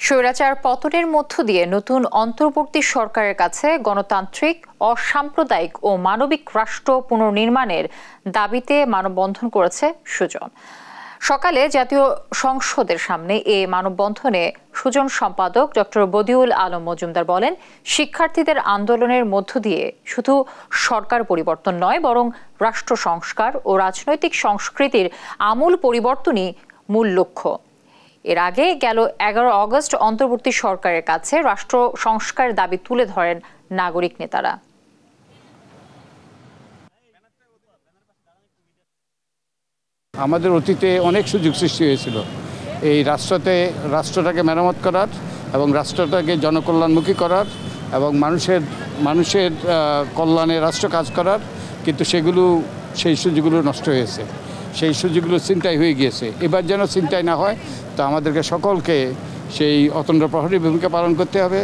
স্বৈরাচার পতনের মধ্য দিয়ে নতুন অন্তর্বর্তী সরকারের কাছে গণতান্ত্রিক, অসাম্প্রদায়িক ও মানবিক রাষ্ট্র পুনর্নির্মাণের দাবিতে মানববন্ধন করেছে সুজন। সকালে জাতীয় সংসদের সামনে এ মানববন্ধনে সুজন সম্পাদক ডক্টর বদিউল আলম মজুমদার বলেন, শিক্ষার্থীদের আন্দোলনের মধ্য দিয়ে শুধু সরকার পরিবর্তন নয়, বরং রাষ্ট্র সংস্কার ও রাজনৈতিক সংস্কৃতির আমূল পরিবর্তনই মূল লক্ষ্য। এর আগে গেল 11 অগস্ট অন্তর্বর্তী সরকারের কাছে রাষ্ট্র সংস্কারের দাবি তুলে ধরেন নাগরিক নেতারা। আমাদের অতীতে অনেক সুযোগ সৃষ্টি হয়েছিল এই রাষ্ট্রটাকে মেরামত করার এবং রাষ্ট্রটাকে জনকল্যাণমুখী করার এবং মানুষের কল্যাণে রাষ্ট্র কাজ করার, কিন্তু সেই সুযোগগুলো নষ্ট হয়েছে, সেই সুযোগগুলো ছিনতাই হয়ে গিয়েছে। এবার যেন ছিনতাই না হয়, তো আমাদেরকে সকলকে সেই অতন্দ্র প্রহরী ভূমিকা পালন করতে হবে।